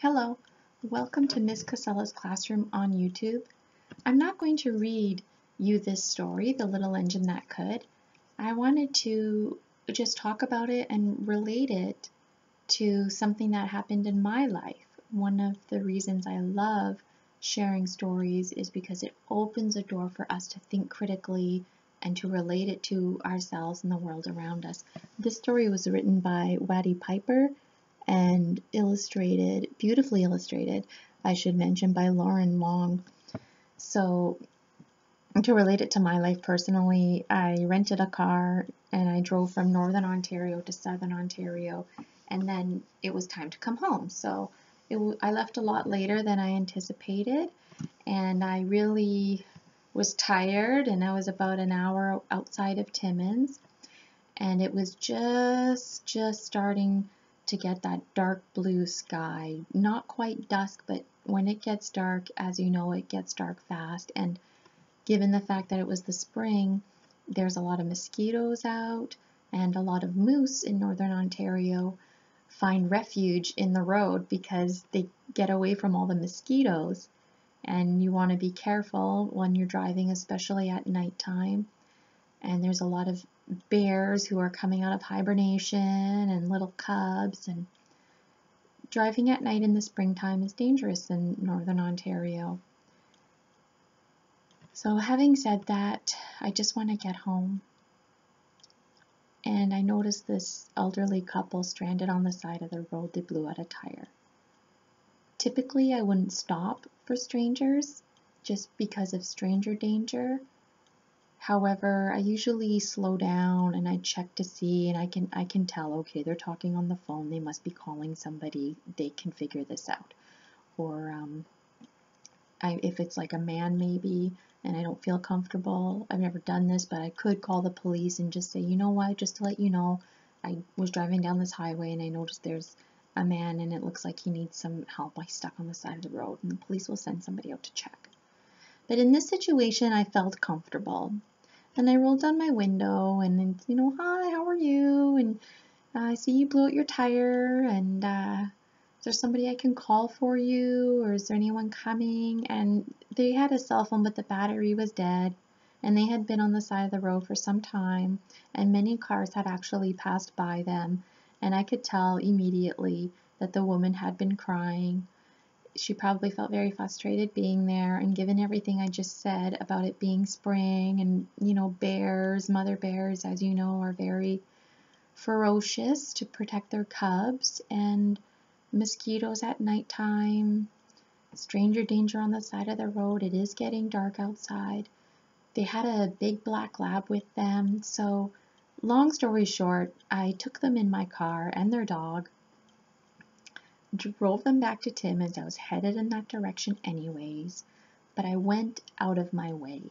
Hello, welcome to Miss Casella's classroom on YouTube. I'm not going to read you this story, The Little Engine That Could. I wanted to just talk about it and relate it to something that happened in my life. One of the reasons I love sharing stories is because it opens a door for us to think critically and to relate it to ourselves and the world around us. This story was written by Waddy Piper and beautifully illustrated, I should mention, by Lauren Long. So to relate it to my life personally, I rented a car and I drove from Northern Ontario to Southern Ontario, and then it was time to come home. So I left a lot later than I anticipated, and I really was tired, and I was about an hour outside of Timmins, and it was just starting to get that dark blue sky. Not quite dusk, but when it gets dark, as you know, it gets dark fast. And given the fact that it was the spring, there's a lot of mosquitoes out, and a lot of moose in Northern Ontario find refuge in the road because they get away from all the mosquitoes. And you want to be careful when you're driving, especially at nighttime. And there's a lot of bears who are coming out of hibernation and little cubs, and driving at night in the springtime is dangerous in Northern Ontario. So having said that, I just want to get home, and I noticed this elderly couple stranded on the side of the road. They blew out a tire. Typically I wouldn't stop for strangers just because of stranger danger. However, I usually slow down and I check to see, and I can tell, okay, they're talking on the phone, they must be calling somebody, they can figure this out. Or if it's like a man maybe, and I don't feel comfortable, I've never done this, but I could call the police and just say, you know what, just to let you know, I was driving down this highway and I noticed there's a man and it looks like he needs some help. He's stuck on the side of the road, and the police will send somebody out to check. But in this situation, I felt comfortable. And I rolled down my window and, you know, hi, how are you? And I see you blew out your tire, and is there somebody I can call for you, or is there anyone coming? And they had a cell phone, but the battery was dead, and they had been on the side of the road for some time, and many cars had actually passed by them, and I could tell immediately that the woman had been crying. She probably felt very frustrated being there, and given everything I just said about it being spring, and you know, bears, mother bears, as you know, are very ferocious to protect their cubs, and mosquitoes at nighttime, stranger danger on the side of the road. It is getting dark outside. They had a big black lab with them, so long story short, I took them in my car and their dog, drove them back to Timmins. I was headed in that direction anyways, but I went out of my way.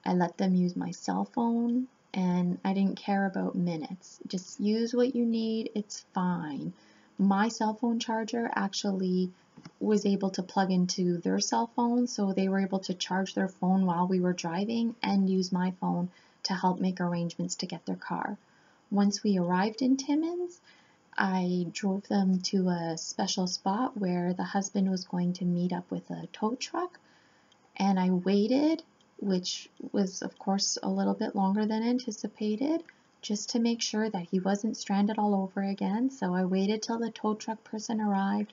I let them use my cell phone, and I didn't care about minutes. Just use what you need, it's fine. My cell phone charger actually was able to plug into their cell phone, so they were able to charge their phone while we were driving and use my phone to help make arrangements to get their car. Once we arrived in Timmins, I drove them to a special spot where the husband was going to meet up with a tow truck, and I waited, which was of course a little bit longer than anticipated, just to make sure that he wasn't stranded all over again. So I waited till the tow truck person arrived,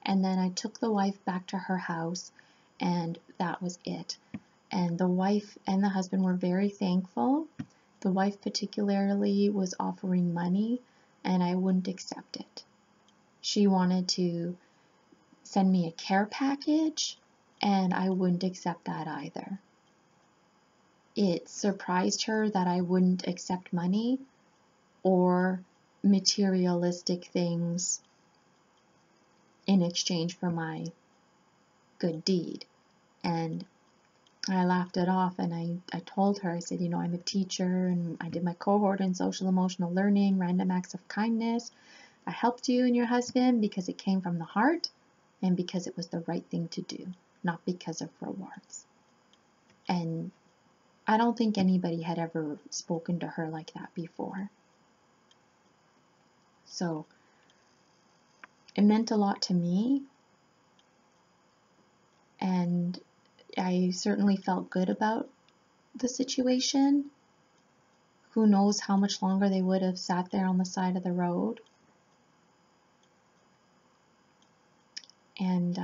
and then I took the wife back to her house, and that was it. And the wife and the husband were very thankful. The wife particularly was offering money, and I wouldn't accept it. She wanted to send me a care package, and I wouldn't accept that either. It surprised her that I wouldn't accept money or materialistic things in exchange for my good deed. And I laughed it off, and I told her, I said, you know, I'm a teacher, and I did my cohort in social emotional learning, random acts of kindness. I helped you and your husband because it came from the heart and because it was the right thing to do, not because of rewards. And I don't think anybody had ever spoken to her like that before. So it meant a lot to me, and I certainly felt good about the situation. Who knows how much longer they would have sat there on the side of the road. And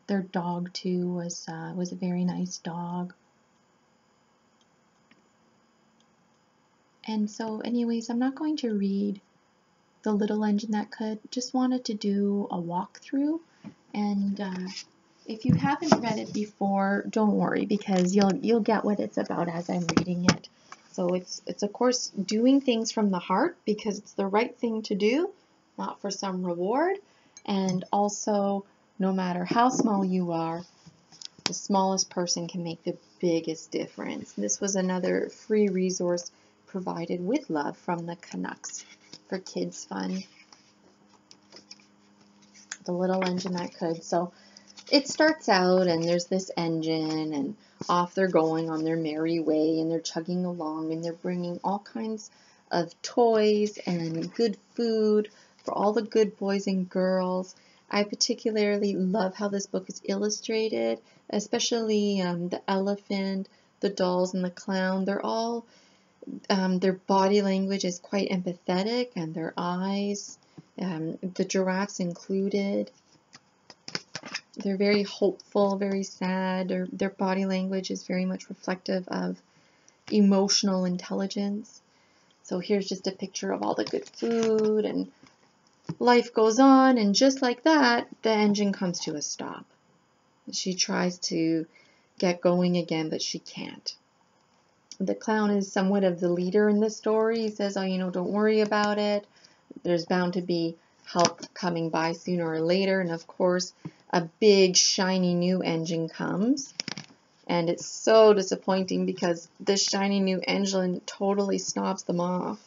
their dog too was a very nice dog. And so anyways, I'm not going to read The Little Engine That Could. Just wanted to do a walkthrough. And if you haven't read it before, don't worry, because you'll get what it's about as I'm reading it. So it's of course doing things from the heart because it's the right thing to do, not for some reward. And also, no matter how small you are, the smallest person can make the biggest difference. This was another free resource provided with love from the Canucks for kids fun. The Little Engine That Could. So it starts out and there's this engine and off they're going on their merry way and they're chugging along and they're bringing all kinds of toys and good food for all the good boys and girls. I particularly love how this book is illustrated, especially the elephant, the dolls, and the clown. They're all, their body language is quite empathetic, and their eyes, the giraffes included. They're very hopeful, very sad. Their body language is very much reflective of emotional intelligence. So here's just a picture of all the good food, and life goes on, and just like that, the engine comes to a stop. She tries to get going again, but she can't. The clown is somewhat of the leader in the story. He says, oh, don't worry about it. There's bound to be help coming by sooner or later. And of course, a big, shiny new engine comes. And it's so disappointing because this shiny new engine totally snobs them off.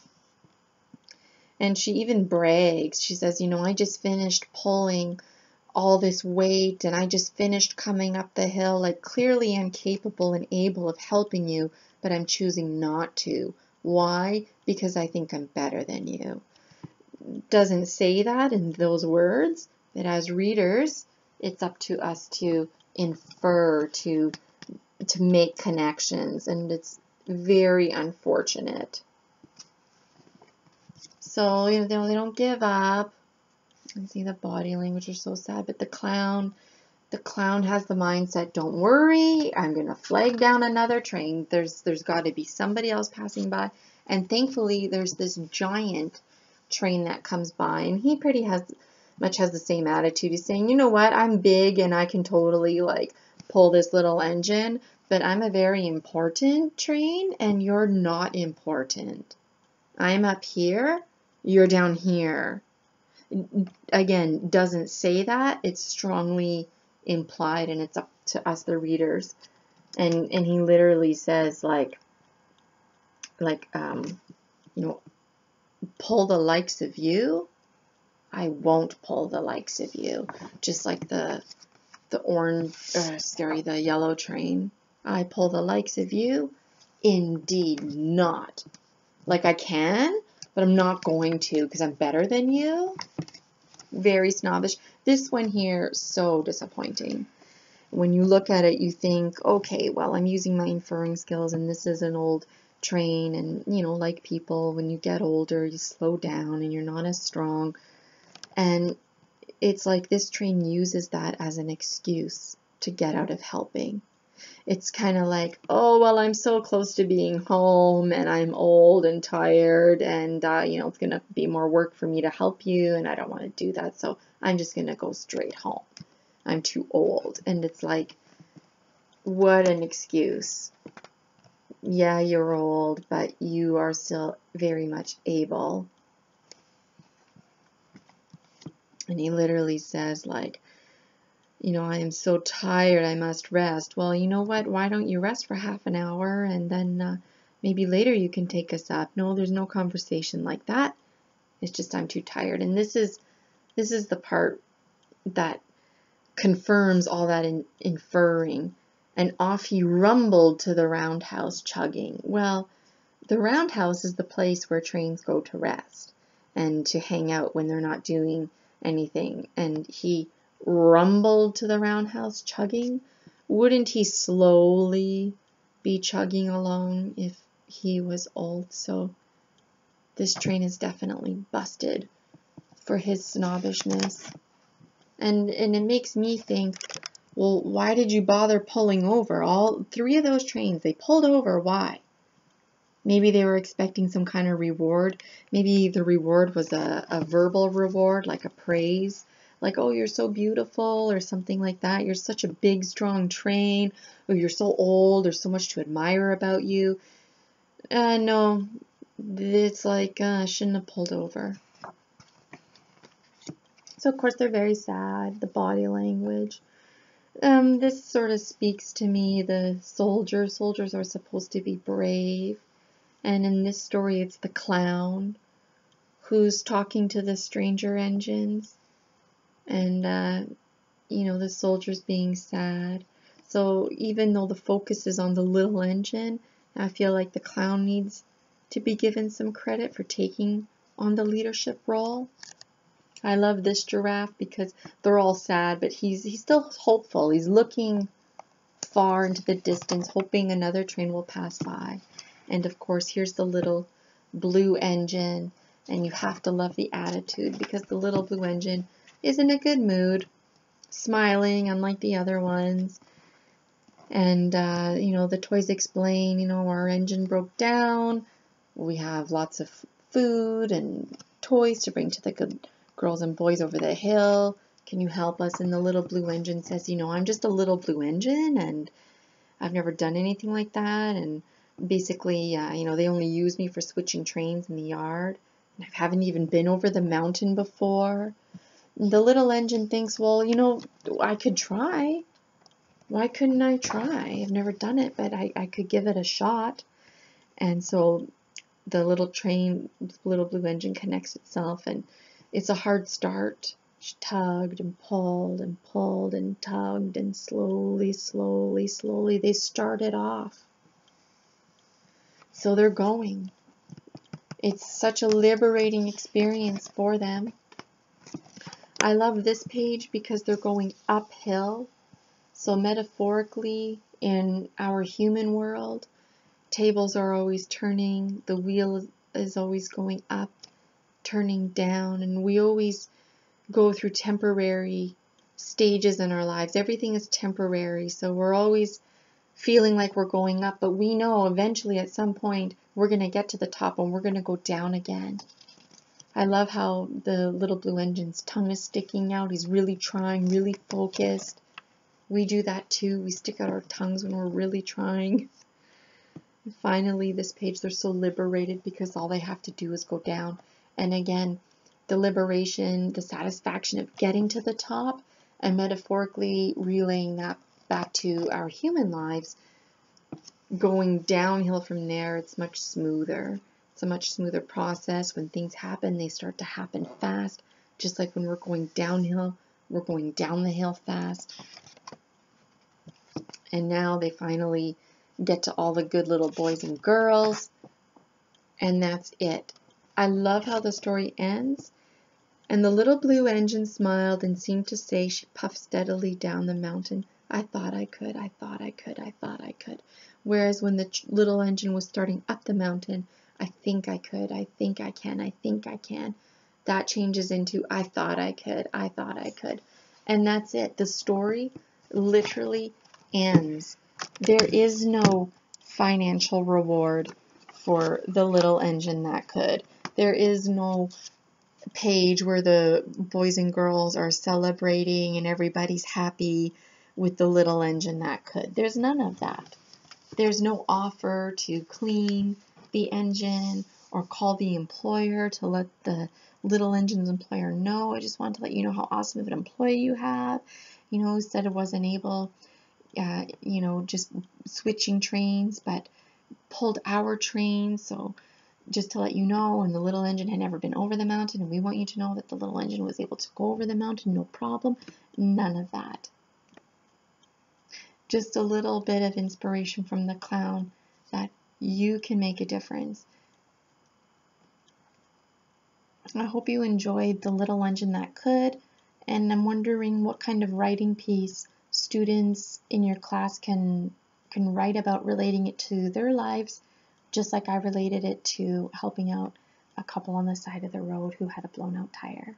And she even brags. She says, I just finished pulling all this weight and I just finished coming up the hill. Like, clearly I'm capable and able of helping you, but I'm choosing not to. Why? Because I think I'm better than you. Doesn't say that in those words, but as readers, it's up to us to infer, to make connections, and it's very unfortunate. So, they don't give up. And see, the body language is so sad, but the clown has the mindset, don't worry, I'm going to flag down another train. There's got to be somebody else passing by. And thankfully, there's this giant train that comes by, and he pretty much has the same attitude. He's saying, you know what, I'm big and I can totally pull this little engine, but I'm a very important train and you're not important. I'm up here, you're down here. Again, doesn't say that. It's strongly implied, and it's up to us, the readers. And he literally says pull the likes of you. I won't pull the likes of you. Just like the yellow train. I pull the likes of you? Indeed not. I can, but I'm not going to because I'm better than you. Very snobbish. This one here, so disappointing. When you look at it, you think, okay, well, I'm using my inferring skills, and this is an old train, and, like people, when you get older, you slow down, and you're not as strong. And it's like this train uses that as an excuse to get out of helping. It's kind of like, oh, well, I'm so close to being home and I'm old and tired and, it's going to be more work for me to help you and I don't want to do that. So I'm just going to go straight home. I'm too old. And it's like, what an excuse. Yeah, you're old, but you are still very much able. And he literally says I am so tired, I must rest. Well, you know what? Why don't you rest for half an hour and then maybe later you can take us up. No, there's no conversation like that. It's just I'm too tired. And this is the part that confirms all that inferring. And off he rumbled to the roundhouse chugging. Well, the roundhouse is the place where trains go to rest and to hang out when they're not doing anything. And he rumbled to the roundhouse chugging, wouldn't he slowly be chugging along if he was old? So this train is definitely busted for his snobbishness. And it makes me think, well, why did you bother pulling over? All three of those trains, they pulled over. Why? Maybe they were expecting some kind of reward. Maybe the reward was a verbal reward, like a praise. Like, oh, you're so beautiful, or something like that. You're such a big, strong train. Or you're so old. There's so much to admire about you. No, it's like, I shouldn't have pulled over. So, of course, they're very sad, the body language. This sort of speaks to me, the soldiers. Soldiers are supposed to be brave. And in this story, it's the clown who's talking to the stranger engines. And, you know, the soldiers being sad. So even though the focus is on the little engine, I feel like the clown needs to be given some credit for taking on the leadership role. I love this giraffe because they're all sad, but he's still hopeful. He's looking far into the distance, hoping another train will pass by. And of course, here's the little blue engine, and you have to love the attitude because the little blue engine is in a good mood, smiling unlike the other ones. And, you know, the toys explain, you know, our engine broke down. We have lots of food and toys to bring to the good girls and boys over the hill. Can you help us? And the little blue engine says, you know, I'm just a little blue engine and I've never done anything like that. And basically, you know, they only use me for switching trains in the yard. And I haven't even been over the mountain before. And the little engine thinks, well, you know, I could try. Why couldn't I try? I've never done it, but I could give it a shot. And so the little train, little blue engine connects itself, and it's a hard start. She tugged and pulled and pulled and tugged, and slowly, slowly, slowly they started off. So they're going. It's such a liberating experience for them. I love this page because they're going uphill. So metaphorically, in our human world, tables are always turning, the wheel is always going up, turning down, and we always go through temporary stages in our lives. Everything is temporary, so we're always feeling like we're going up, but we know eventually at some point we're going to get to the top and we're going to go down again. I love how the little blue engine's tongue is sticking out. He's really trying, really focused. We do that too. We stick out our tongues when we're really trying. And finally, this page, they're so liberated because all they have to do is go down. And again, the liberation, the satisfaction of getting to the top, and metaphorically relaying that back to our human lives, going downhill from there, it's much smoother. It's a much smoother process. When things happen, they start to happen fast. Just like when we're going downhill, we're going down the hill fast. And now they finally get to all the good little boys and girls. And that's it. I love how the story ends. And the little blue engine smiled and seemed to say, she puffed steadily down the mountain, I thought I could, I thought I could, I thought I could. Whereas when the little engine was starting up the mountain, I think I could, I think I can, I think I can. That changes into, I thought I could, I thought I could. And that's it. The story literally ends. There is no financial reward for the little engine that could. There is no page where the boys and girls are celebrating and everybody's happy with the little engine that could. There's none of that. There's no offer to clean the engine or call the employer to let the little engine's employer know. I just want to let you know how awesome of an employee you have. You know, who said it wasn't able, you know, just switching trains, but pulled our train. So just to let you know, and the little engine had never been over the mountain, and we want you to know that the little engine was able to go over the mountain, no problem. None of that. Just a little bit of inspiration from the clown that you can make a difference. I hope you enjoyed The Little Engine That Could, and I'm wondering what kind of writing piece students in your class can write about, relating it to their lives, just like I related it to helping out a couple on the side of the road who had a blown out tire.